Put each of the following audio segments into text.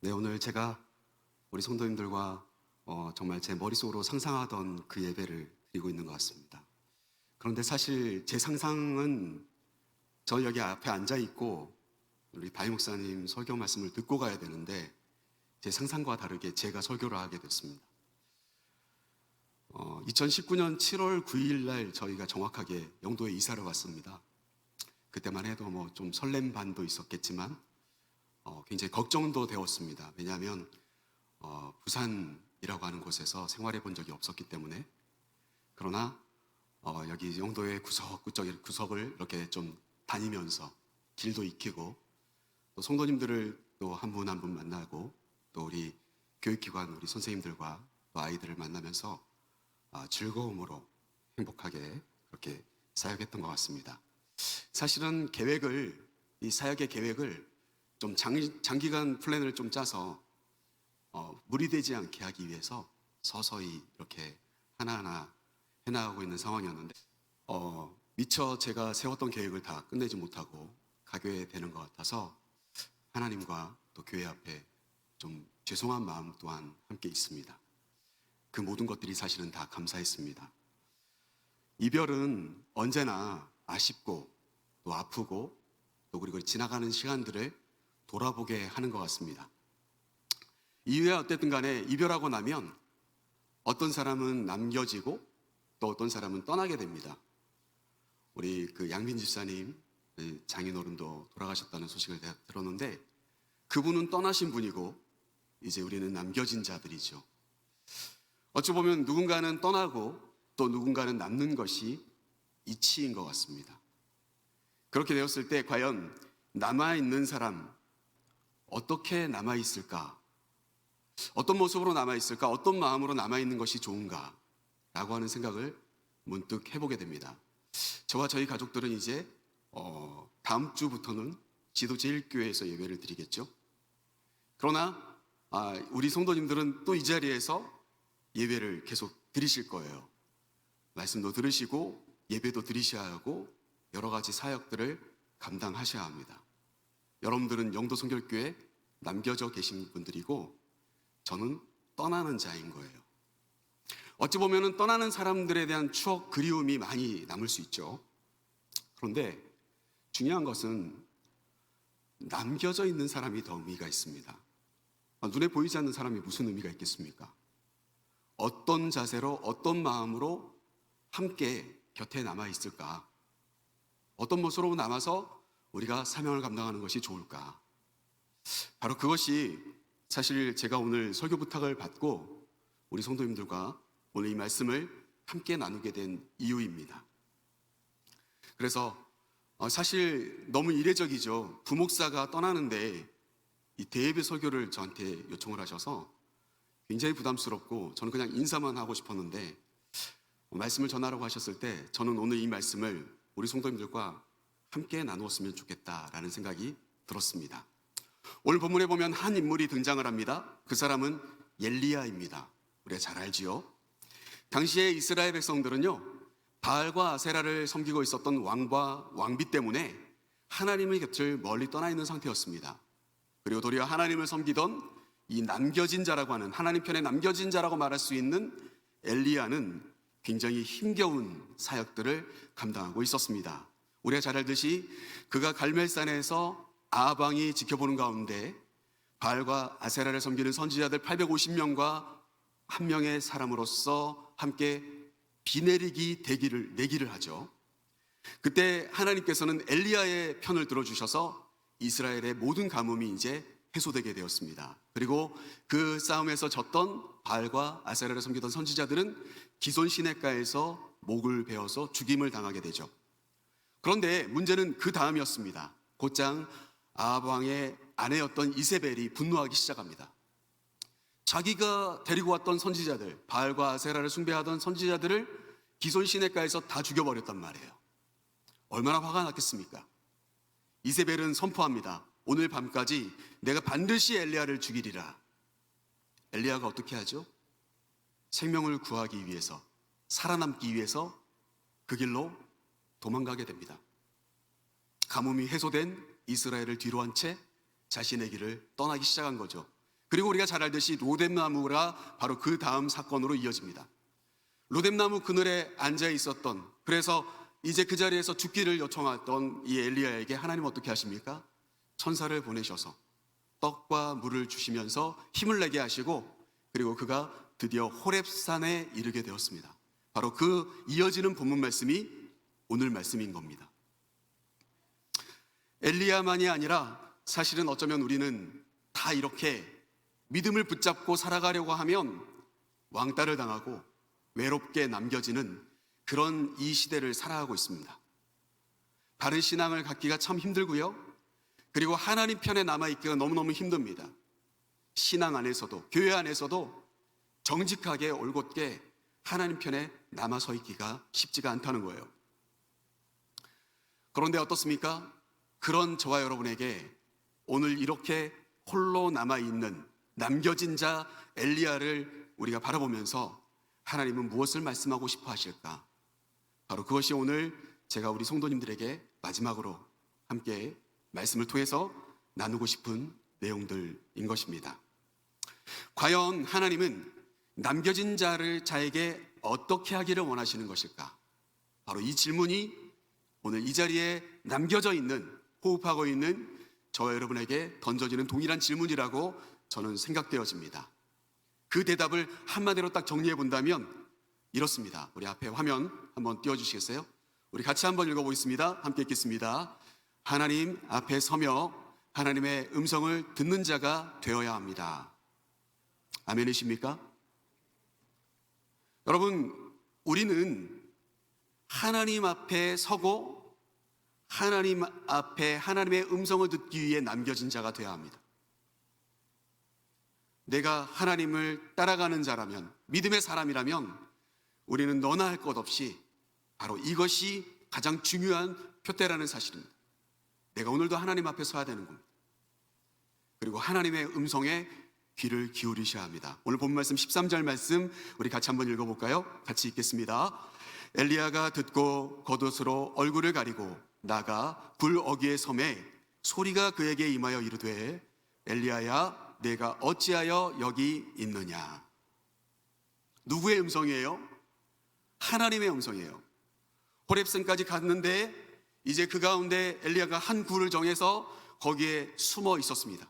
네, 오늘 제가 우리 성도님들과 정말 제 머릿속으로 상상하던 그 예배를 드리고 있는 것 같습니다. 그런데 사실 제 상상은 저 여기 앞에 앉아 있고 우리 바이 목사님 설교 말씀을 듣고 가야 되는데 제 상상과 다르게 제가 설교를 하게 됐습니다. 2019년 7월 9일 날 저희가 정확하게 영도에 이사를 왔습니다. 그때만 해도 뭐 좀 설렘 반도 있었겠지만 굉장히 걱정도 되었습니다. 왜냐하면 부산이라고 하는 곳에서 생활해 본 적이 없었기 때문에. 그러나 여기 영도의 구석을 이렇게 좀 다니면서 길도 익히고 또 성도님들을 또 한 분 한 분 만나고 또 우리 교육기관 우리 선생님들과 또 아이들을 만나면서 즐거움으로 행복하게 그렇게 사역했던 것 같습니다. 사실은 이 사역의 계획을 좀 장기간 플랜을 좀 짜서 무리되지 않게 하기 위해서 서서히 이렇게 하나하나 해나가고 있는 상황이었는데 미처 제가 세웠던 계획을 다 끝내지 못하고 가게 되는 것 같아서 하나님과 또 교회 앞에 좀 죄송한 마음 또한 함께 있습니다. 그 모든 것들이 사실은 다 감사했습니다. 이별은 언제나 아쉽고 또 아프고 또 그리고 지나가는 시간들을 돌아보게 하는 것 같습니다. 이후에 어쨌든 간에 이별하고 나면 어떤 사람은 남겨지고 또 어떤 사람은 떠나게 됩니다. 우리 그 양빈 집사님 장인어른도 돌아가셨다는 소식을 들었는데 그분은 떠나신 분이고 이제 우리는 남겨진 자들이죠. 어찌 보면 누군가는 떠나고 또 누군가는 남는 것이 이치인 것 같습니다. 그렇게 되었을 때 과연 남아있는 사람 어떻게 남아있을까? 어떤 모습으로 남아있을까? 어떤 마음으로 남아있는 것이 좋은가? 라고 하는 생각을 문득 해보게 됩니다. 저와 저희 가족들은 이제 다음 주부터는 지도제일교회에서 예배를 드리겠죠. 그러나 우리 성도님들은 또 이 자리에서 예배를 계속 드리실 거예요. 말씀도 들으시고 예배도 드리셔야 하고 여러 가지 사역들을 감당하셔야 합니다. 여러분들은 영도 성결교회 남겨져 계신 분들이고 저는 떠나는 자인 거예요. 어찌 보면 떠나는 사람들에 대한 추억, 그리움이 많이 남을 수 있죠. 그런데 중요한 것은 남겨져 있는 사람이 더 의미가 있습니다. 눈에 보이지 않는 사람이 무슨 의미가 있겠습니까? 어떤 자세로 어떤 마음으로 함께 곁에 남아 있을까? 어떤 모습으로 남아서 우리가 사명을 감당하는 것이 좋을까? 바로 그것이 사실 제가 오늘 설교 부탁을 받고 우리 성도님들과 오늘 이 말씀을 함께 나누게 된 이유입니다. 그래서 사실 너무 이례적이죠. 부목사가 떠나는데 이 대예배 설교를 저한테 요청을 하셔서 굉장히 부담스럽고 저는 그냥 인사만 하고 싶었는데 말씀을 전하라고 하셨을 때 저는 오늘 이 말씀을 우리 성도님들과 함께 나누었으면 좋겠다라는 생각이 들었습니다. 오늘 본문에 보면 한 인물이 등장을 합니다. 그 사람은 엘리야입니다. 우리가 잘 알지요. 당시에 이스라엘 백성들은요 바알과 아세라를 섬기고 있었던 왕과 왕비 때문에 하나님의 곁을 멀리 떠나 있는 상태였습니다. 그리고 도리어 하나님을 섬기던 이 남겨진 자라고 하는 하나님 편에 남겨진 자라고 말할 수 있는 엘리야는 굉장히 힘겨운 사역들을 감당하고 있었습니다. 우리가 잘 알듯이 그가 갈멜산에서 아방이 지켜보는 가운데 바알과 아세라를 섬기는 선지자들 850명과 한 명의 사람으로서 함께 비 내기를 하죠. 그때 하나님께서는 엘리야의 편을 들어주셔서 이스라엘의 모든 가뭄이 이제 해소되게 되었습니다. 그리고 그 싸움에서 졌던 바알과 아세라를 섬기던 선지자들은 기손 시냇가에서 목을 베어서 죽임을 당하게 되죠. 그런데 문제는 그 다음이었습니다. 곧장 아합 왕의 아내였던 이세벨이 분노하기 시작합니다. 자기가 데리고 왔던 선지자들, 바알과 아세라를 숭배하던 선지자들을 기손 시냇가에서 다 죽여버렸단 말이에요. 얼마나 화가 났겠습니까? 이세벨은 선포합니다. 오늘 밤까지 내가 반드시 엘리야를 죽이리라. 엘리야가 어떻게 하죠? 생명을 구하기 위해서, 살아남기 위해서 그 길로 도망가게 됩니다. 가뭄이 해소된 이스라엘을 뒤로 한 채 자신의 길을 떠나기 시작한 거죠. 그리고 우리가 잘 알듯이 로뎀나무가 바로 그 다음 사건으로 이어집니다. 로뎀나무 그늘에 앉아 있었던, 그래서 이제 그 자리에서 죽기를 요청했던 이 엘리야에게 하나님 어떻게 하십니까? 천사를 보내셔서 떡과 물을 주시면서 힘을 내게 하시고, 그리고 그가 드디어 호렙산에 이르게 되었습니다. 바로 그 이어지는 본문 말씀이 오늘 말씀인 겁니다. 엘리야만이 아니라 사실은 어쩌면 우리는 다 이렇게 믿음을 붙잡고 살아가려고 하면 왕따를 당하고 외롭게 남겨지는 그런 이 시대를 살아가고 있습니다. 바른 신앙을 갖기가 참 힘들고요. 그리고 하나님 편에 남아있기가 너무너무 힘듭니다. 신앙 안에서도, 교회 안에서도 정직하게 올곧게 하나님 편에 남아서 있기가 쉽지가 않다는 거예요. 그런데 어떻습니까? 그런 저와 여러분에게 오늘 이렇게 홀로 남아있는 남겨진 자 엘리야를 우리가 바라보면서 하나님은 무엇을 말씀하고 싶어 하실까? 바로 그것이 오늘 제가 우리 성도님들에게 마지막으로 함께 말씀을 통해서 나누고 싶은 내용들인 것입니다. 과연 하나님은 남겨진 자에게 어떻게 하기를 원하시는 것일까? 바로 이 질문이 오늘 이 자리에 남겨져 있는, 호흡하고 있는 저와 여러분에게 던져지는 동일한 질문이라고 저는 생각되어집니다. 그 대답을 한마디로 딱 정리해 본다면 이렇습니다. 우리 앞에 화면 한번 띄워주시겠어요? 우리 같이 한번 읽어보겠습니다. 함께 읽겠습니다. 하나님 앞에 서며 하나님의 음성을 듣는 자가 되어야 합니다. 아멘이십니까? 여러분, 우리는 하나님 앞에 서고 하나님 앞에 하나님의 음성을 듣기 위해 남겨진 자가 되어야 합니다. 내가 하나님을 따라가는 자라면, 믿음의 사람이라면 우리는 너나 할 것 없이 바로 이것이 가장 중요한 표대라는 사실입니다. 내가 오늘도 하나님 앞에 서야 되는 겁니다. 그리고 하나님의 음성에 귀를 기울이셔야 합니다. 오늘 본 말씀 13절 말씀 우리 같이 한번 읽어볼까요? 같이 읽겠습니다. 엘리야가 듣고 겉옷으로 얼굴을 가리고 나가 굴 어귀에 섬에 소리가 그에게 임하여 이르되 엘리야야 내가 어찌하여 여기 있느냐. 누구의 음성이에요? 하나님의 음성이에요. 호렙산까지 갔는데 이제 그 가운데 엘리야가 한 굴을 정해서 거기에 숨어 있었습니다.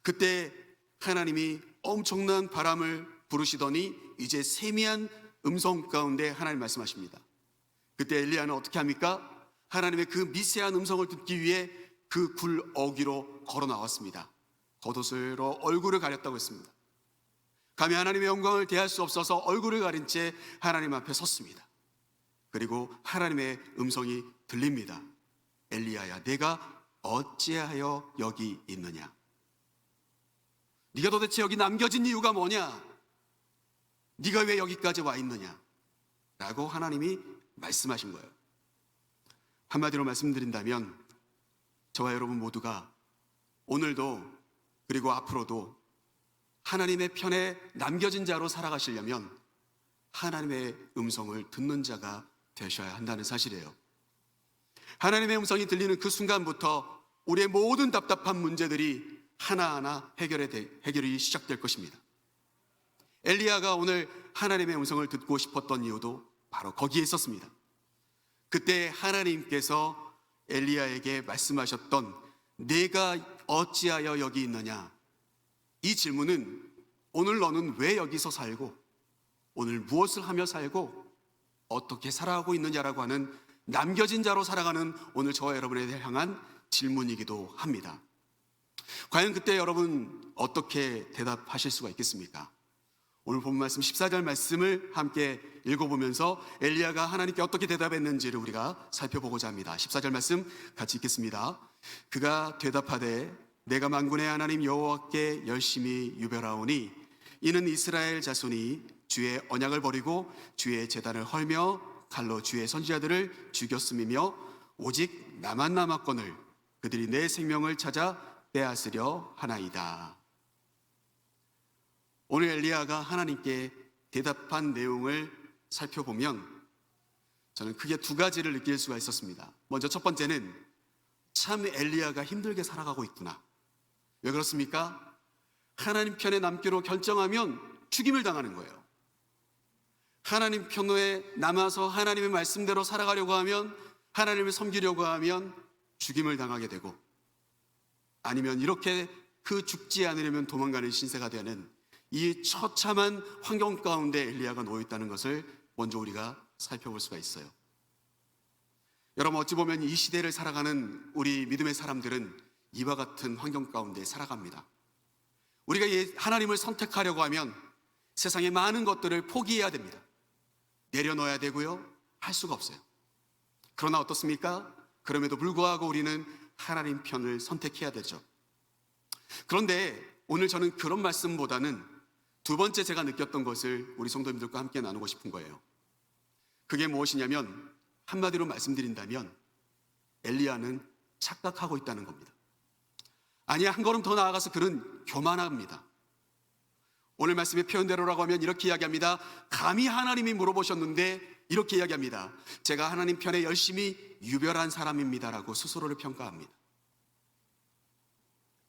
그때 하나님이 엄청난 바람을 부르시더니 이제 세미한 음성 가운데 하나님 말씀하십니다. 그때 엘리야는 어떻게 합니까? 하나님의 그 미세한 음성을 듣기 위해 그 굴 어귀로 걸어 나왔습니다. 겉옷으로 얼굴을 가렸다고 했습니다. 감히 하나님의 영광을 대할 수 없어서 얼굴을 가린 채 하나님 앞에 섰습니다. 그리고 하나님의 음성이 들립니다. 엘리야야 내가 어찌하여 여기 있느냐. 네가 도대체 여기 남겨진 이유가 뭐냐? 네가 왜 여기까지 와 있느냐? 라고 하나님이 말씀하신 거예요. 한마디로 말씀드린다면 저와 여러분 모두가 오늘도 그리고 앞으로도 하나님의 편에 남겨진 자로 살아가시려면 하나님의 음성을 듣는 자가 되셔야 한다는 사실이에요. 하나님의 음성이 들리는 그 순간부터 우리의 모든 답답한 문제들이 하나하나 해결이 시작될 것입니다. 엘리야가 오늘 하나님의 음성을 듣고 싶었던 이유도 바로 거기에 있었습니다. 그때 하나님께서 엘리야에게 말씀하셨던 내가 어찌하여 여기 있느냐, 이 질문은 오늘 너는 왜 여기서 살고 오늘 무엇을 하며 살고 어떻게 살아가고 있느냐라고 하는 남겨진 자로 살아가는 오늘 저와 여러분에 향한 질문이기도 합니다. 과연 그때 여러분 어떻게 대답하실 수가 있겠습니까? 오늘 본 말씀 14절 말씀을 함께 읽어보면서 엘리야가 하나님께 어떻게 대답했는지를 우리가 살펴보고자 합니다. 14절 말씀 같이 읽겠습니다. 그가 대답하되 내가 만군의 하나님 여호와께 열심히 유별하오니 이는 이스라엘 자손이 주의 언약을 버리고 주의 제단을 헐며 칼로 주의 선지자들을 죽였음이며 오직 나만 남았거늘 그들이 내 생명을 찾아 빼앗으려 하나이다. 오늘 엘리야가 하나님께 대답한 내용을 살펴보면 저는 크게 두 가지를 느낄 수가 있었습니다. 먼저 첫 번째는 참 엘리야가 힘들게 살아가고 있구나. 왜 그렇습니까? 하나님 편에 남기로 결정하면 죽임을 당하는 거예요. 하나님 편에 남아서 하나님의 말씀대로 살아가려고 하면, 하나님을 섬기려고 하면 죽임을 당하게 되고, 아니면 이렇게 그 죽지 않으려면 도망가는 신세가 되는 이 처참한 환경 가운데 엘리야가 놓여 있다는 것을 먼저 우리가 살펴볼 수가 있어요. 여러분, 어찌 보면 이 시대를 살아가는 우리 믿음의 사람들은 이와 같은 환경 가운데 살아갑니다. 우리가 하나님을 선택하려고 하면 세상의 많은 것들을 포기해야 됩니다. 내려놓아야 되고요, 할 수가 없어요. 그러나 어떻습니까? 그럼에도 불구하고 우리는 하나님 편을 선택해야 되죠. 그런데 오늘 저는 그런 말씀보다는 두 번째 제가 느꼈던 것을 우리 성도님들과 함께 나누고 싶은 거예요. 그게 무엇이냐면, 한마디로 말씀드린다면 엘리야는 착각하고 있다는 겁니다. 아니야, 한 걸음 더 나아가서 그는 교만합니다. 오늘 말씀의 표현대로라고 하면 이렇게 이야기합니다. 감히 하나님이 물어보셨는데 이렇게 이야기합니다. 제가 하나님 편에 열심히 유별한 사람입니다라고 스스로를 평가합니다.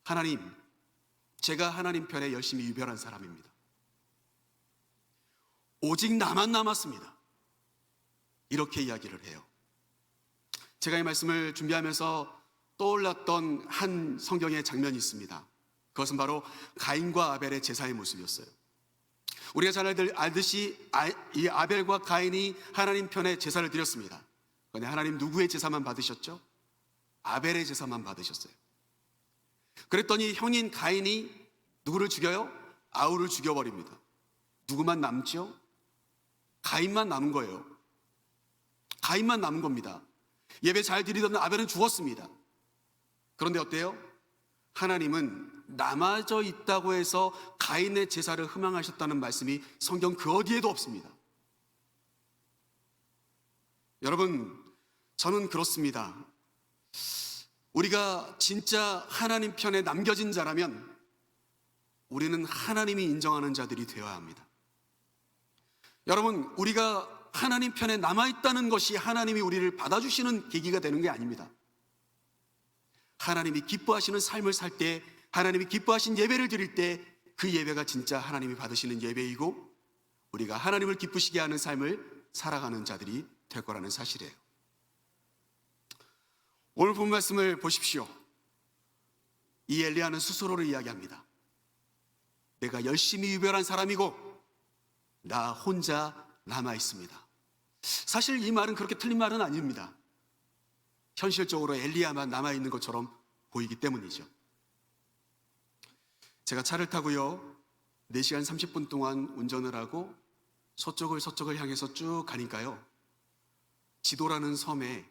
하나님, 제가 하나님 편에 열심히 유별한 사람입니다. 오직 나만 남았습니다. 이렇게 이야기를 해요. 제가 이 말씀을 준비하면서 떠올랐던 한 성경의 장면이 있습니다. 그것은 바로 가인과 아벨의 제사의 모습이었어요. 우리가 잘 알듯이 이 아벨과 가인이 하나님 편에 제사를 드렸습니다. 그런데 하나님 누구의 제사만 받으셨죠? 아벨의 제사만 받으셨어요. 그랬더니 형인 가인이 누구를 죽여요? 아울을 죽여버립니다. 누구만 남죠? 가인만 남은 거예요. 가인만 남은 겁니다. 예배 잘 드리던 아벨은 죽었습니다. 그런데 어때요? 하나님은 남아져 있다고 해서 가인의 제사를 흠양하셨다는 말씀이 성경 그 어디에도 없습니다. 여러분, 저는 그렇습니다. 우리가 진짜 하나님 편에 남겨진 자라면 우리는 하나님이 인정하는 자들이 되어야 합니다. 여러분, 우리가 하나님 편에 남아있다는 것이 하나님이 우리를 받아주시는 계기가 되는 게 아닙니다. 하나님이 기뻐하시는 삶을 살 때, 하나님이 기뻐하신 예배를 드릴 때 그 예배가 진짜 하나님이 받으시는 예배이고 우리가 하나님을 기쁘시게 하는 삶을 살아가는 자들이 될 거라는 사실이에요. 오늘 본 말씀을 보십시오. 이 엘리야는 스스로를 이야기합니다. 내가 열심히 유별한 사람이고 나 혼자 남아 있습니다. 사실 이 말은 그렇게 틀린 말은 아닙니다. 현실적으로 엘리야만 남아 있는 것처럼 보이기 때문이죠. 제가 차를 타고요 4시간 30분 동안 운전을 하고 서쪽을 향해서 쭉 가니까요, 지도라는 섬에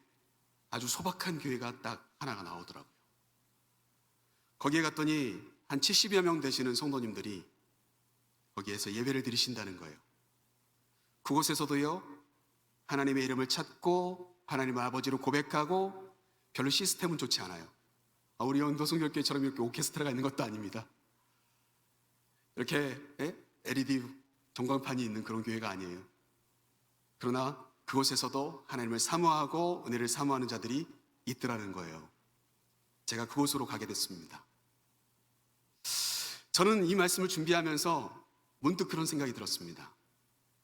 아주 소박한 교회가 딱 하나가 나오더라고요. 거기에 갔더니 한 70여 명 되시는 성도님들이 거기에서 예배를 드리신다는 거예요. 그곳에서도요 하나님의 이름을 찾고 하나님의 아버지로 고백하고 별로 시스템은 좋지 않아요. 우리 연도성교회처럼 이렇게 오케스트라가 있는 것도 아닙니다. 이렇게 LED 전광판이 있는 그런 교회가 아니에요. 그러나 그곳에서도 하나님을 사모하고 은혜를 사모하는 자들이 있더라는 거예요. 제가 그곳으로 가게 됐습니다. 저는 이 말씀을 준비하면서 문득 그런 생각이 들었습니다.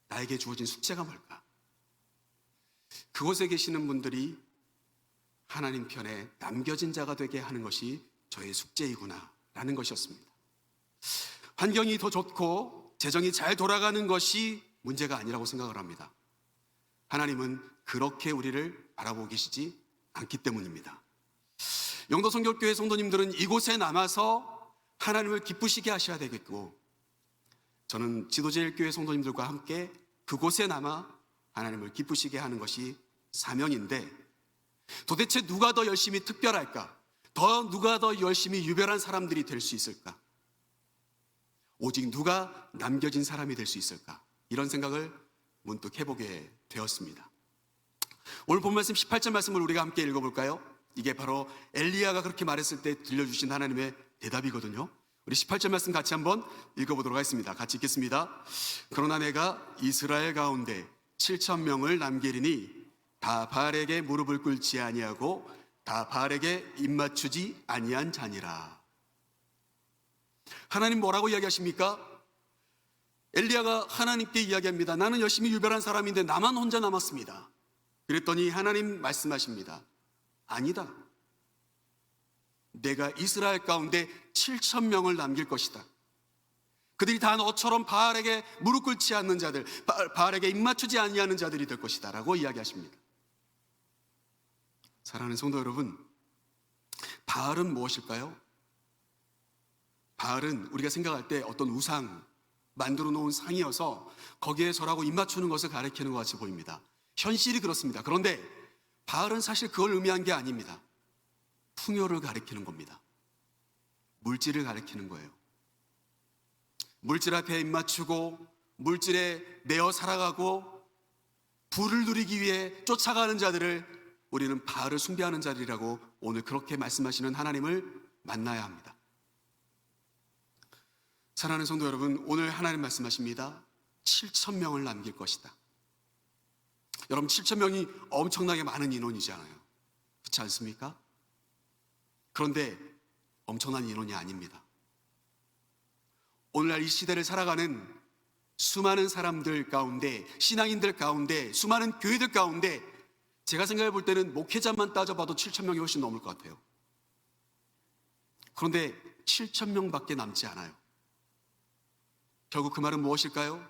나에게 주어진 숙제가 뭘까? 그곳에 계시는 분들이 하나님 편에 남겨진 자가 되게 하는 것이 저의 숙제이구나 라는 것이었습니다. 환경이 더 좋고 재정이 잘 돌아가는 것이 문제가 아니라고 생각을 합니다. 하나님은 그렇게 우리를 바라보고 계시지 않기 때문입니다. 영도성결교회 성도님들은 이곳에 남아서 하나님을 기쁘시게 하셔야 되겠고, 저는 지도제일교회 성도님들과 함께 그곳에 남아 하나님을 기쁘시게 하는 것이 사명인데, 도대체 누가 더 열심히 특별할까? 누가 더 열심히 유별한 사람들이 될 수 있을까? 오직 누가 남겨진 사람이 될 수 있을까? 이런 생각을 문득 해보게 되었습니다. 오늘 본 말씀 18절 말씀을 우리가 함께 읽어볼까요? 이게 바로 엘리야가 그렇게 말했을 때 들려주신 하나님의 대답이거든요. 우리 18절 말씀 같이 한번 읽어보도록 하겠습니다. 같이 읽겠습니다. 그러나 내가 이스라엘 가운데 7,000명을 남기리니 다 바알에게 무릎을 꿇지 아니하고 다 바알에게 입맞추지 아니한 자니라. 하나님 뭐라고 이야기하십니까? 엘리야가 하나님께 이야기합니다. 나는 열심히 유별한 사람인데 나만 혼자 남았습니다. 그랬더니 하나님 말씀하십니다. 아니다. 내가 이스라엘 가운데 7,000명을 남길 것이다. 그들이 다 너처럼 바알에게 무릎 꿇지 않는 자들, 바알에게 입맞추지 아니하는 자들이 될 것이다 라고 이야기하십니다. 사랑하는 성도 여러분, 바알은 무엇일까요? 바알은 우리가 생각할 때 어떤 우상, 만들어 놓은 상이어서 거기에 절하고 입맞추는 것을 가리키는 것 같이 보입니다. 현실이 그렇습니다. 그런데 바알은 사실 그걸 의미한 게 아닙니다. 풍요를 가리키는 겁니다. 물질을 가리키는 거예요. 물질 앞에 입맞추고 물질에 매어 살아가고 부를 누리기 위해 쫓아가는 자들을 우리는 바알을 숭배하는 자들이라고 오늘 그렇게 말씀하시는 하나님을 만나야 합니다. 사랑하는 성도 여러분, 오늘 하나님 말씀하십니다. 7,000명을 남길 것이다. 여러분, 7,000명이 엄청나게 많은 인원이잖아요. 그렇지 않습니까? 그런데 엄청난 인원이 아닙니다. 오늘날 이 시대를 살아가는 수많은 사람들 가운데, 신앙인들 가운데, 수많은 교회들 가운데 제가 생각해 볼 때는 목회자만 따져봐도 7,000명이 훨씬 넘을 것 같아요. 그런데 7,000명밖에 남지 않아요. 결국 그 말은 무엇일까요?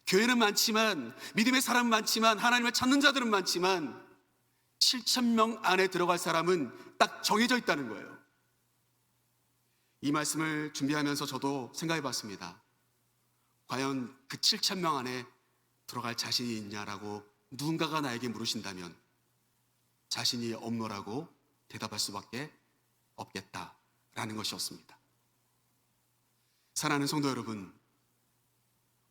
교회는 많지만, 믿음의 사람은 많지만, 하나님을 찾는 자들은 많지만 7,000명 안에 들어갈 사람은 딱 정해져 있다는 거예요. 이 말씀을 준비하면서 저도 생각해 봤습니다. 과연 그 7,000명 안에 들어갈 자신이 있냐라고 누군가가 나에게 물으신다면 자신이 없노라고 대답할 수밖에 없겠다라는 것이었습니다. 사랑하는 성도 여러분,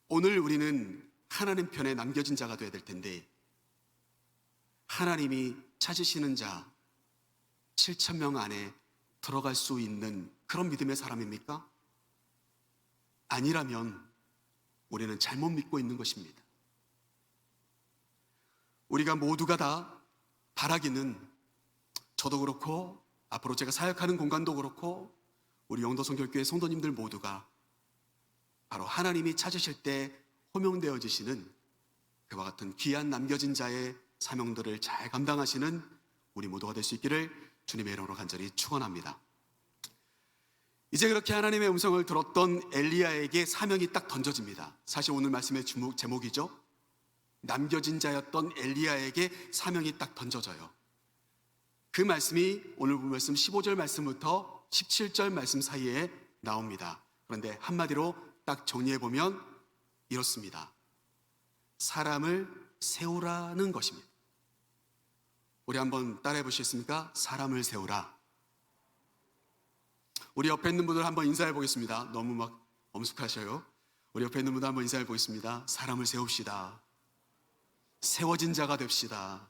오늘 우리는 하나님 편에 남겨진 자가 되어야 될 텐데 하나님이 찾으시는 자 7,000명 안에 들어갈 수 있는 그런 믿음의 사람입니까? 아니라면 우리는 잘못 믿고 있는 것입니다. 우리가 모두가 다 바라기는, 저도 그렇고 앞으로 제가 사역하는 공간도 그렇고 우리 영도성결교회 성도님들 모두가 바로 하나님이 찾으실 때 호명되어지시는 그와 같은 귀한 남겨진 자의 사명들을 잘 감당하시는 우리 모두가 될 수 있기를 주님의 이름으로 간절히 축원합니다. 이제 그렇게 하나님의 음성을 들었던 엘리야에게 사명이 딱 던져집니다. 사실 오늘 말씀의 제목이죠. 남겨진 자였던 엘리야에게 사명이 딱 던져져요. 그 말씀이 오늘 본 말씀 15절 말씀부터 17절 말씀 사이에 나옵니다. 그런데 한마디로 딱 정리해보면 이렇습니다. 사람을 세우라는 것입니다. 우리 한번 따라해 보시겠습니까? 사람을 세우라. 우리 옆에 있는 분들 한번 인사해 보겠습니다. 너무 막 엄숙하셔요. 우리 옆에 있는 분들 한번 인사해 보겠습니다. 사람을 세웁시다. 세워진 자가 됩시다.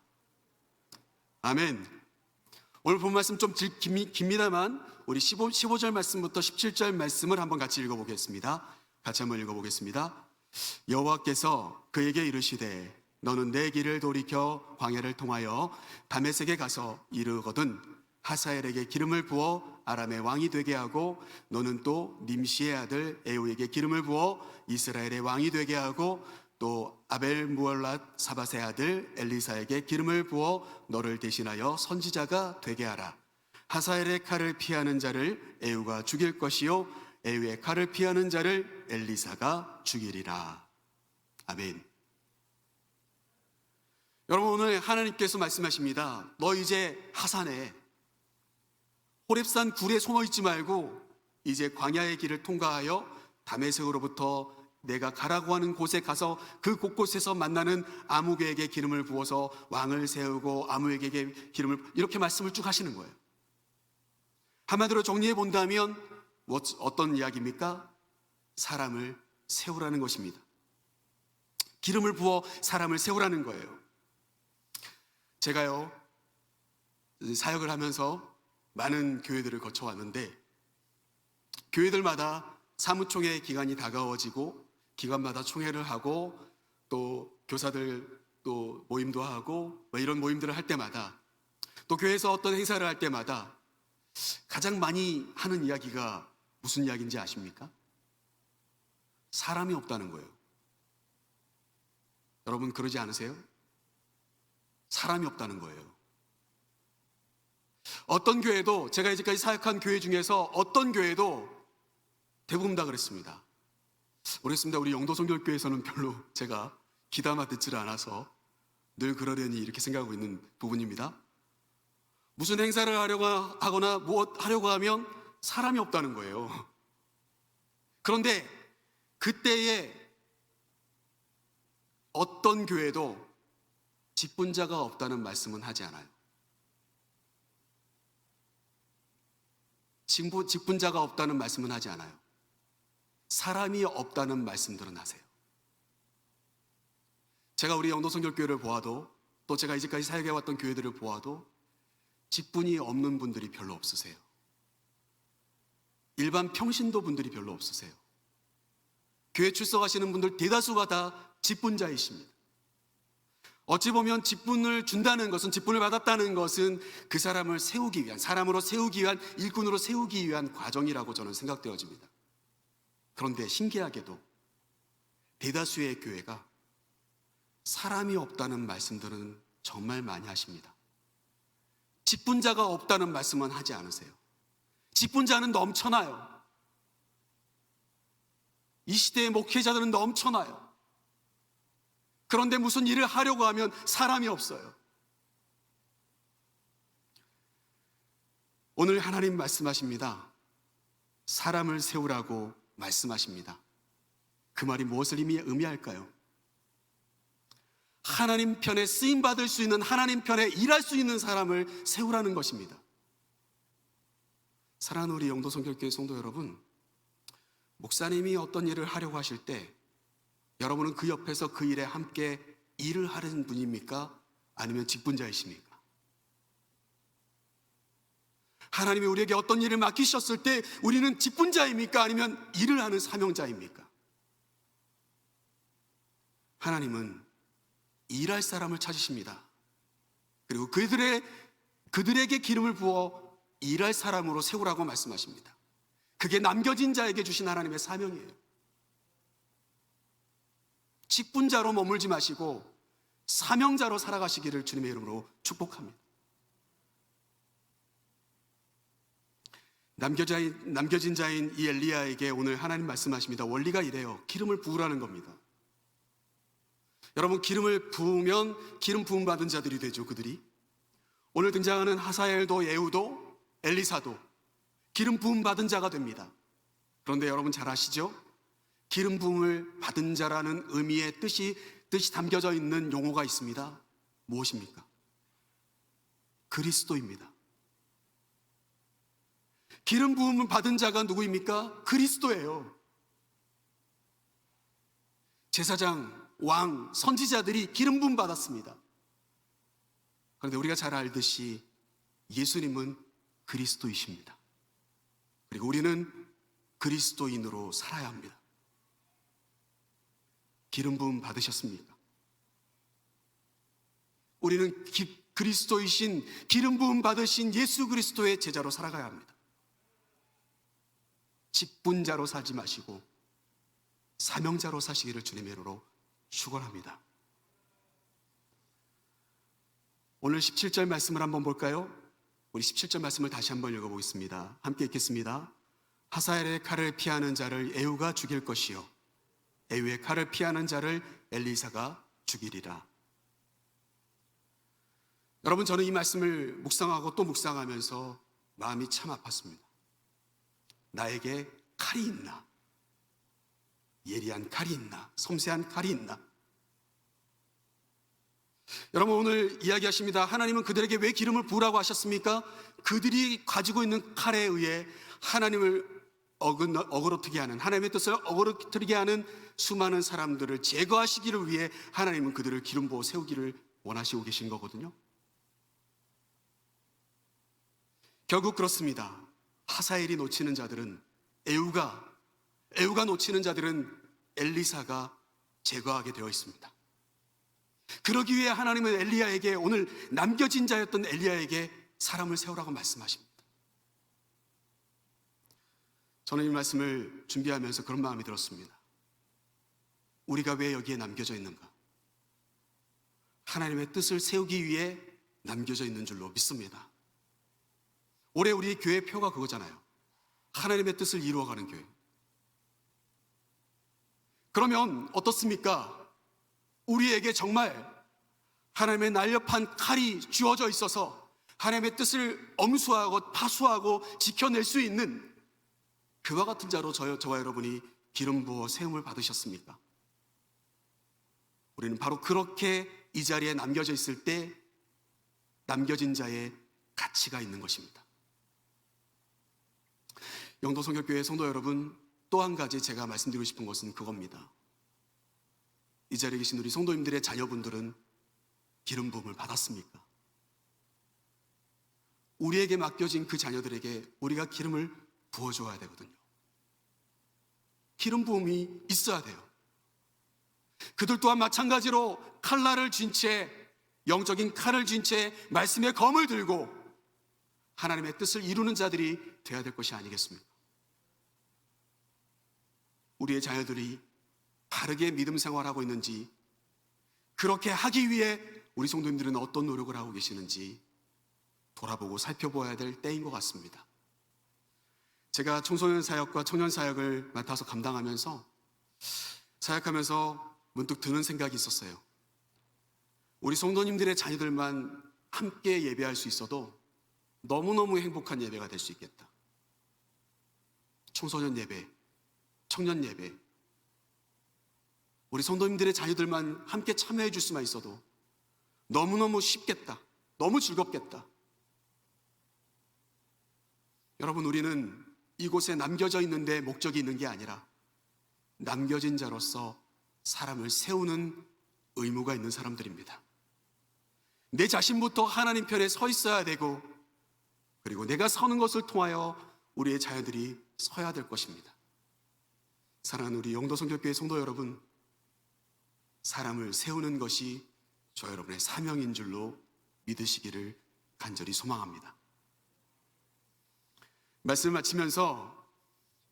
아멘. 오늘 본 말씀 좀 깁니다만 우리 15절 말씀부터 17절 말씀을 한번 같이 읽어보겠습니다. 같이 한번 읽어보겠습니다. 여호와께서 그에게 이르시되 너는 내 길을 돌이켜 광야를 통하여 다메섹에 가서 이르거든 하사엘에게 기름을 부어 아람의 왕이 되게 하고 너는 또 님시의 아들 에후에게 기름을 부어 이스라엘의 왕이 되게 하고 또 아벨무올랏 사밧의 아들 엘리사에게 기름을 부어 너를 대신하여 선지자가 되게 하라. 하사엘의 칼을 피하는 자를 에후가 죽일 것이요 에후의 칼을 피하는 자를 엘리사가 죽이리라. 아멘. 여러분, 오늘 하나님께서 말씀하십니다. 너 이제 하산해. 호렙산 굴에 숨어 있지 말고 이제 광야의 길을 통과하여 다메섹으로부터 내가 가라고 하는 곳에 가서 그 곳곳에서 만나는 아무개에게 기름을 부어서 왕을 세우고 아무에게 기름을, 이렇게 말씀을 쭉 하시는 거예요. 한마디로 정리해 본다면 어떤 이야기입니까? 사람을 세우라는 것입니다. 기름을 부어 사람을 세우라는 거예요. 제가요, 사역을 하면서 많은 교회들을 거쳐왔는데 교회들마다 사무총회 기간이 다가워지고 기간마다 총회를 하고 또 교사들 또 모임도 하고 이런 모임들을 할 때마다 또 교회에서 어떤 행사를 할 때마다 가장 많이 하는 이야기가 무슨 이야기인지 아십니까? 사람이 없다는 거예요. 여러분 그러지 않으세요? 사람이 없다는 거예요. 어떤 교회도, 제가 이제까지 사역한 교회 중에서 어떤 교회도 대부분 다 그랬습니다. 모르겠습니다. 우리 영도성결교회에서는 별로 제가 귀담아 듣지를 않아서 늘 그러려니 이렇게 생각하고 있는 부분입니다. 무슨 행사를 하려고 하거나 무엇 하려고 하면 사람이 없다는 거예요. 그런데 그때에 어떤 교회도 직분자가 없다는 말씀은 하지 않아요. 직분자가 없다는 말씀은 하지 않아요. 사람이 없다는 말씀들은 하세요. 제가 우리 영도성결교회를 보아도, 또 제가 이제까지 사역해왔던 교회들을 보아도 직분이 없는 분들이 별로 없으세요. 일반 평신도 분들이 별로 없으세요. 교회 출석하시는 분들 대다수가 다 직분자이십니다. 어찌 보면 직분을 준다는 것은, 직분을 받았다는 것은 그 사람을 세우기 위한, 사람으로 세우기 위한, 일꾼으로 세우기 위한 과정이라고 저는 생각되어집니다. 그런데 신기하게도 대다수의 교회가 사람이 없다는 말씀들은 정말 많이 하십니다. 직분자가 없다는 말씀은 하지 않으세요. 직분자는 넘쳐나요. 이 시대의 목회자들은 넘쳐나요. 그런데 무슨 일을 하려고 하면 사람이 없어요. 오늘 하나님 말씀하십니다. 사람을 세우라고 말씀하십니다. 그 말이 무엇을 의미할까요? 하나님 편에 쓰임받을 수 있는, 하나님 편에 일할 수 있는 사람을 세우라는 것입니다. 사랑하는 우리 영도성결교회 성도 여러분, 목사님이 어떤 일을 하려고 하실 때 여러분은 그 옆에서 그 일에 함께 일을 하는 분입니까? 아니면 직분자이십니까? 하나님이 우리에게 어떤 일을 맡기셨을 때 우리는 직분자입니까? 아니면 일을 하는 사명자입니까? 하나님은 일할 사람을 찾으십니다. 그리고 그들에게 기름을 부어 일할 사람으로 세우라고 말씀하십니다. 그게 남겨진 자에게 주신 하나님의 사명이에요. 직분자로 머물지 마시고 사명자로 살아가시기를 주님의 이름으로 축복합니다. 남겨진 자인 이 엘리야에게 오늘 하나님 말씀하십니다. 원리가 이래요. 기름을 부으라는 겁니다. 여러분, 기름을 부으면 기름 부음 받은 자들이 되죠. 그들이 오늘 등장하는 하사엘도, 예후도, 엘리사도 기름 부음 받은 자가 됩니다. 그런데 여러분 잘 아시죠? 기름 부음을 받은 자라는 의미의 뜻이 담겨져 있는 용어가 있습니다. 무엇입니까? 그리스도입니다. 기름 부음을 받은 자가 누구입니까? 그리스도예요. 제사장, 왕, 선지자들이 기름 부음 받았습니다. 그런데 우리가 잘 알듯이 예수님은 그리스도이십니다. 그리고 우리는 그리스도인으로 살아야 합니다. 기름 부음 받으셨습니까? 우리는 그리스도이신, 기름 부음 받으신 예수 그리스도의 제자로 살아가야 합니다. 직분자로 살지 마시고 사명자로 사시기를 주님의 이름으로 축원합니다. 오늘 17절 말씀을 한번 볼까요? 우리 17절 말씀을 다시 한번 읽어보겠습니다. 함께 읽겠습니다. 하사엘의 칼을 피하는 자를 예후가 죽일 것이요 예후의 칼을 피하는 자를 엘리사가 죽이리라. 여러분, 저는 이 말씀을 묵상하고 또 묵상하면서 마음이 참 아팠습니다. 나에게 칼이 있나? 예리한 칼이 있나? 섬세한 칼이 있나? 여러분, 오늘 이야기하십니다. 하나님은 그들에게 왜 기름을 부으라고 하셨습니까? 그들이 가지고 있는 칼에 의해 하나님을 어그러뜨게 하는, 하나님의 뜻을 어그러뜨게 하는 수많은 사람들을 제거하시기를 위해 하나님은 그들을 기름 부어 세우기를 원하시고 계신 거거든요. 결국 그렇습니다. 하사엘이 놓치는 자들은 예후가 놓치는 자들은 엘리사가 제거하게 되어 있습니다. 그러기 위해 하나님은 엘리야에게, 오늘 남겨진 자였던 엘리야에게 사람을 세우라고 말씀하십니다. 저는 이 말씀을 준비하면서 그런 마음이 들었습니다. 우리가 왜 여기에 남겨져 있는가? 하나님의 뜻을 세우기 위해 남겨져 있는 줄로 믿습니다. 올해 우리 교회 표가 그거잖아요. 하나님의 뜻을 이루어가는 교회. 그러면 어떻습니까? 우리에게 정말 하나님의 날렵한 칼이 쥐어져 있어서 하나님의 뜻을 엄수하고 파수하고 지켜낼 수 있는 그와 같은 자로 저와 여러분이 기름 부어 세움을 받으셨습니까? 우리는 바로 그렇게 이 자리에 남겨져 있을 때 남겨진 자의 가치가 있는 것입니다. 영도성결교회 성도 여러분, 또 한 가지 제가 말씀드리고 싶은 것은 그겁니다. 이 자리에 계신 우리 성도님들의 자녀분들은 기름 부음을 받았습니까? 우리에게 맡겨진 그 자녀들에게 우리가 기름을 부어줘야 되거든요. 기름 부음이 있어야 돼요. 그들 또한 마찬가지로 칼날을 쥔 채, 영적인 칼을 쥔 채 말씀의 검을 들고 하나님의 뜻을 이루는 자들이 되어야 될 것이 아니겠습니까? 우리의 자녀들이 바르게 믿음 생활하고 있는지, 그렇게 하기 위해 우리 성도님들은 어떤 노력을 하고 계시는지 돌아보고 살펴보아야 될 때인 것 같습니다. 제가 청소년 사역과 청년 사역을 맡아서 감당하면서 사역하면서 문득 드는 생각이 있었어요. 우리 성도님들의 자녀들만 함께 예배할 수 있어도 너무너무 행복한 예배가 될 수 있겠다. 청소년 예배, 청년 예배, 우리 성도님들의 자녀들만 함께 참여해 줄 수만 있어도 너무너무 쉽겠다. 너무 즐겁겠다. 여러분, 우리는 이곳에 남겨져 있는데 목적이 있는 게 아니라 남겨진 자로서 사람을 세우는 의무가 있는 사람들입니다. 내 자신부터 하나님 편에 서 있어야 되고, 그리고 내가 서는 것을 통하여 우리의 자녀들이 서야 될 것입니다. 사랑하는 우리 영도성결교회 성도 여러분, 사람을 세우는 것이 저 여러분의 사명인 줄로 믿으시기를 간절히 소망합니다. 말씀을 마치면서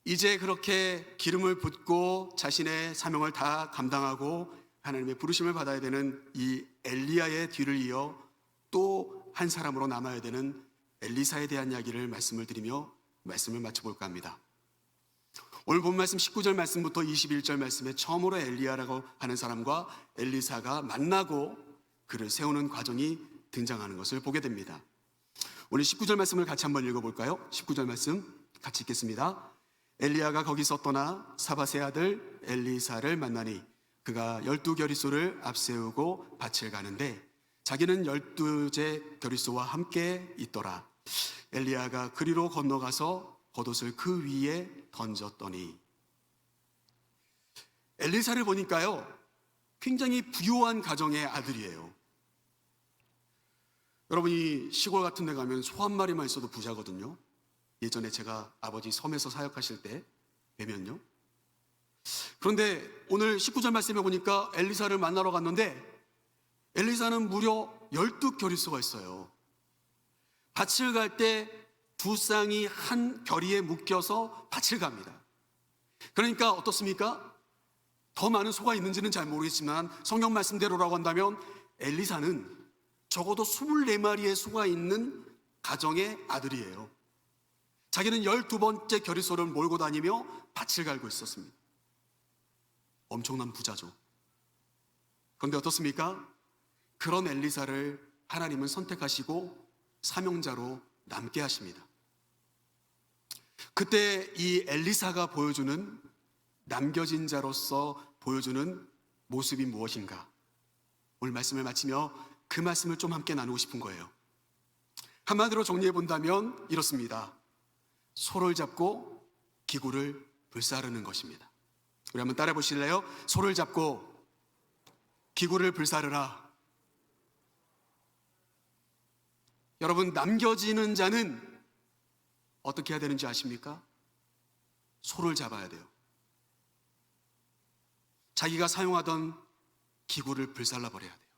이제 그렇게 기름을 붓고 자신의 사명을 다 감당하고 하나님의 부르심을 받아야 되는 이 엘리야의 뒤를 이어 또 한 사람으로 남아야 되는 엘리사에 대한 이야기를 말씀을 드리며 말씀을 마쳐볼까 합니다. 오늘 본 말씀 19절 말씀부터 21절 말씀에 처음으로 엘리야라고 하는 사람과 엘리사가 만나고 그를 세우는 과정이 등장하는 것을 보게 됩니다. 오늘 19절 말씀을 같이 한번 읽어볼까요? 19절 말씀 같이 읽겠습니다. 엘리야가 거기서 떠나 사밧의 아들 엘리사를 만나니 그가 12겨리소를 앞세우고 밭을 가는데 자기는 12제 겨리소와 함께 있더라. 엘리야가 그리로 건너가서 겉옷을 그 위에 던졌더니, 엘리사를 보니까요 굉장히 부유한 가정의 아들이에요. 여러분이 시골 같은 데 가면 소 한 마리만 있어도 부자거든요. 예전에 제가 아버지 섬에서 사역하실 때 뵈면요. 그런데 오늘 19절 말씀에 보니까 엘리사를 만나러 갔는데 엘리사는 무려 12겨리소가 있어요. 밭을 갈 때 두 쌍이 한 겨리에 묶여서 밭을 갑니다. 그러니까 어떻습니까? 더 많은 소가 있는지는 잘 모르겠지만 성경 말씀대로라고 한다면 엘리사는 적어도 24마리의 소가 있는 가정의 아들이에요. 자기는 12번째 겨리소를 몰고 다니며 밭을 갈고 있었습니다. 엄청난 부자죠. 그런데 어떻습니까? 그런 엘리사를 하나님은 선택하시고 사명자로 남게 하십니다. 그때 이 엘리사가 보여주는, 남겨진 자로서 보여주는 모습이 무엇인가? 오늘 말씀을 마치며 그 말씀을 좀 함께 나누고 싶은 거예요. 한마디로 정리해 본다면 이렇습니다. 소를 잡고 기구를 불사르는 것입니다. 우리 한번 따라해 보실래요? 소를 잡고 기구를 불사르라. 여러분, 남겨지는 자는 어떻게 해야 되는지 아십니까? 소를 잡아야 돼요. 자기가 사용하던 기구를 불살라 버려야 돼요.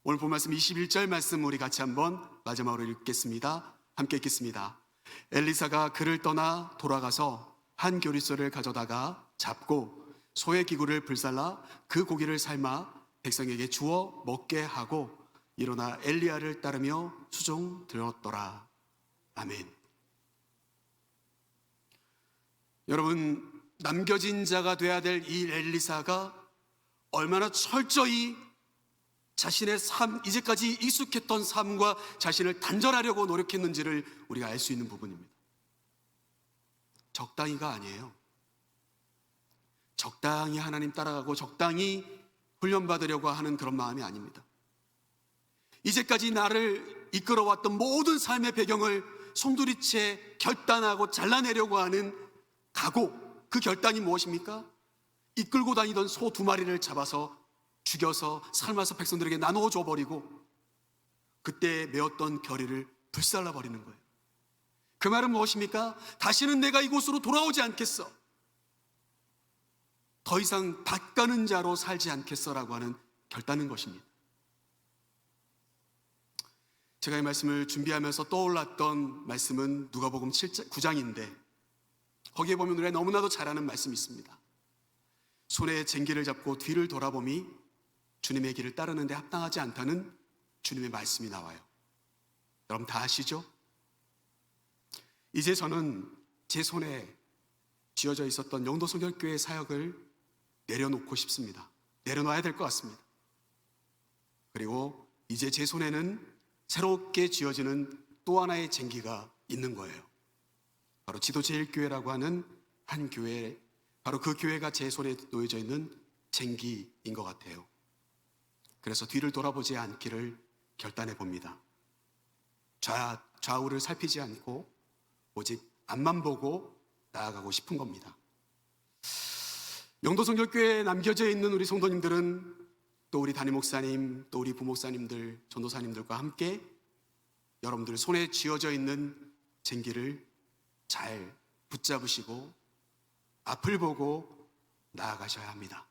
오늘 본 말씀 21절 말씀 우리 같이 한번 마지막으로 읽겠습니다. 함께 읽겠습니다. 엘리사가 그를 떠나 돌아가서 한 교리소를 가져다가 잡고 소의 기구를 불살라 그 고기를 삶아 백성에게 주어 먹게 하고 일어나 엘리야를 따르며 수종 들었더라. 아멘. 여러분, 남겨진 자가 돼야 될 이 엘리사가 얼마나 철저히 자신의 삶, 이제까지 익숙했던 삶과 자신을 단절하려고 노력했는지를 우리가 알 수 있는 부분입니다. 적당히가 아니에요. 적당히 하나님 따라가고 적당히 훈련받으려고 하는 그런 마음이 아닙니다. 이제까지 나를 이끌어왔던 모든 삶의 배경을 송두리째 결단하고 잘라내려고 하는 각오, 그 결단이 무엇입니까? 이끌고 다니던 소 2마리를 잡아서 죽여서 삶아서 백성들에게 나누어 줘버리고 그때 메었던 결의를 불살라 버리는 거예요. 그 말은 무엇입니까? 다시는 내가 이곳으로 돌아오지 않겠어. 더 이상 밭가는 자로 살지 않겠어라고 하는 결단인 것입니다. 제가 이 말씀을 준비하면서 떠올랐던 말씀은 누가복음 9장인데 거기에 보면 우리가 너무나도 잘 아는 말씀이 있습니다. 손에 쟁기를 잡고 뒤를 돌아보니 주님의 길을 따르는 데 합당하지 않다는 주님의 말씀이 나와요. 여러분 다 아시죠? 이제 저는 제 손에 쥐어져 있었던 영도성결교회 사역을 내려놓고 싶습니다. 내려놔야 될 것 같습니다. 그리고 이제 제 손에는 새롭게 쥐어지는 또 하나의 쟁기가 있는 거예요. 바로 지도제일교회라고 하는 한 교회, 바로 그 교회가 제 손에 놓여져 있는 쟁기인 것 같아요. 그래서 뒤를 돌아보지 않기를 결단해 봅니다. 좌우를 살피지 않고 오직 앞만 보고 나아가고 싶은 겁니다. 영도성결교회에 남겨져 있는 우리 성도님들은 또 우리 담임 목사님, 또 우리 부목사님들, 전도사님들과 함께 여러분들 손에 쥐어져 있는 쟁기를 잘 붙잡으시고 앞을 보고 나아가셔야 합니다.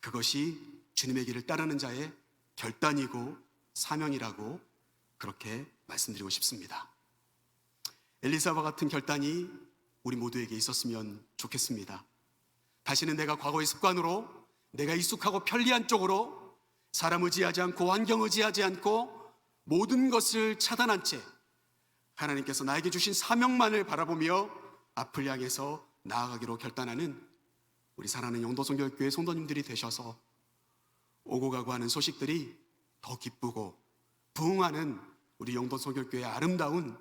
그것이 주님의 길을 따르는 자의 결단이고 사명이라고 그렇게 말씀드리고 싶습니다. 엘리사와 같은 결단이 우리 모두에게 있었으면 좋겠습니다. 다시는 내가 과거의 습관으로 내가 익숙하고 편리한 쪽으로 사람 의지하지 않고 환경 의지하지 않고 모든 것을 차단한 채 하나님께서 나에게 주신 사명만을 바라보며 앞을 향해서 나아가기로 결단하는 우리 사랑하는 영도성결교회 성도님들이 되셔서 오고 가고 하는 소식들이 더 기쁘고 부흥하는 우리 영도성결교회의 아름다운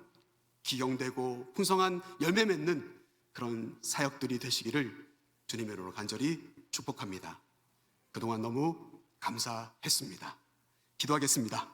기경되고 풍성한 열매 맺는 그런 사역들이 되시기를 주님의 이름으로 간절히 축복합니다. 그동안 너무 감사했습니다. 기도하겠습니다.